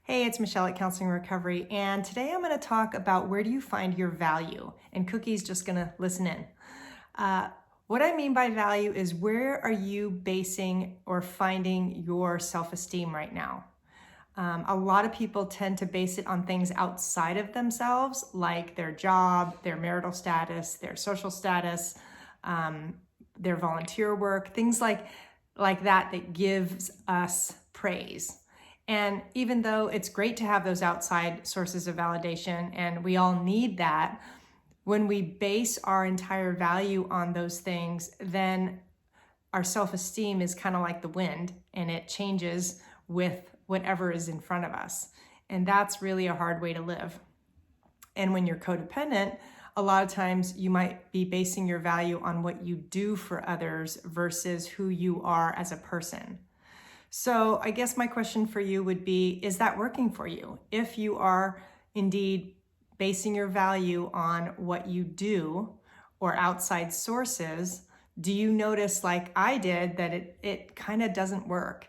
Hey, it's Michelle at Counseling Recovery, and today I'm going to talk about where do you find your value, and Cookie's just going to listen in. What I mean by value is where are you basing or finding your self-esteem right now? A lot of people tend to base it on things outside of themselves, like their job, their marital status, their social status, their volunteer work, things like that gives us praise. And even though it's great to have those outside sources of validation, and we all need that, when we base our entire value on those things, then our self-esteem is kind of like the wind, and it changes with whatever is in front of us. And that's really a hard way to live. And when you're codependent, a lot of times you might be basing your value on what you do for others versus who you are as a person. So I guess my question for you would be, is that working for you? If you are indeed basing your value on what you do or outside sources, do you notice, like I did, that it kind of doesn't work?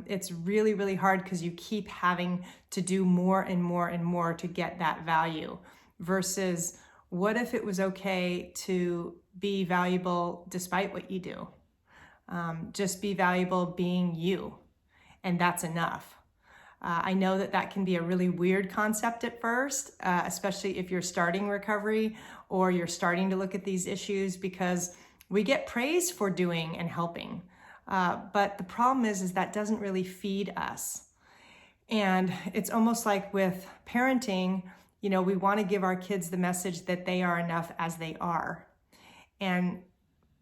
It's really, really hard because you keep having to do more and more and more to get that value versus what if it was okay to be valuable despite what you do? Just be valuable being you, and that's enough. I know that can be a really weird concept at first, especially if you're starting recovery or you're starting to look at these issues, because we get praised for doing and helping. But the problem is that doesn't really feed us. And it's almost like with parenting, we want to give our kids the message that they are enough as they are. And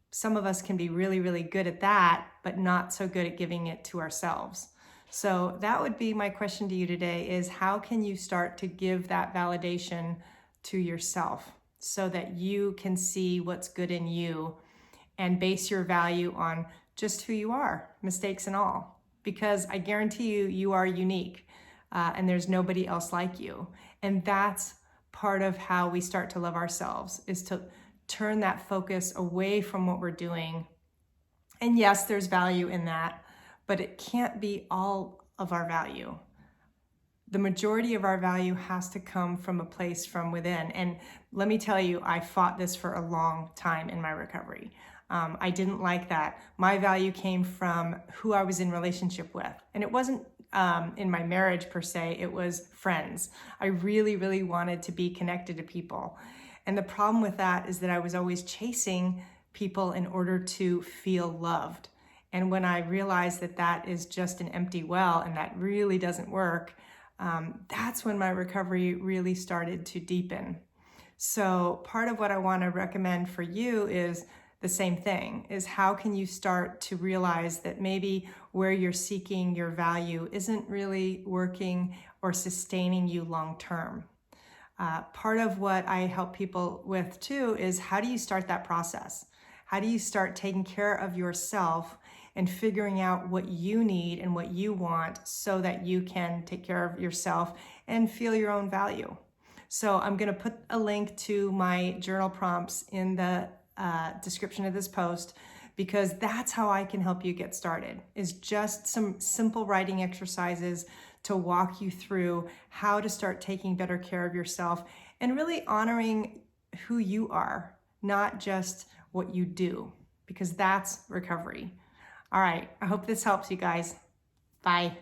some of us can be really, really good at that, but not so good at giving it to ourselves. So that would be my question to you today, is how can you start to give that validation to yourself so that you can see what's good in you and base your value on just who you are, mistakes and all? Because I guarantee you, you are unique and there's nobody else like you. And that's part of how we start to love ourselves, is to turn that focus away from what we're doing. And yes, there's value in that, but it can't be all of our value. The majority of our value has to come from a place from within. And let me tell you, I fought this for a long time in my recovery. I didn't like that. My value came from who I was in relationship with. And it wasn't in my marriage per se, it was friends. I really, really wanted to be connected to people. And the problem with that is that I was always chasing people in order to feel loved. And when I realized that that is just an empty well and that really doesn't work, that's when my recovery really started to deepen. So part of what I want to recommend for you is the same thing, is how can you start to realize that maybe where you're seeking your value isn't really working or sustaining you long term. Part of what I help people with too is, how do you start that process? How do you start taking care of yourself and figuring out what you need and what you want so that you can take care of yourself and feel your own value? So I'm going to put a link to my journal prompts in the description of this post, because that's how I can help you get started, is just some simple writing exercises to walk you through how to start taking better care of yourself and really honoring who you are, not just what you do, because that's recovery. All right, I hope this helps you guys. Bye.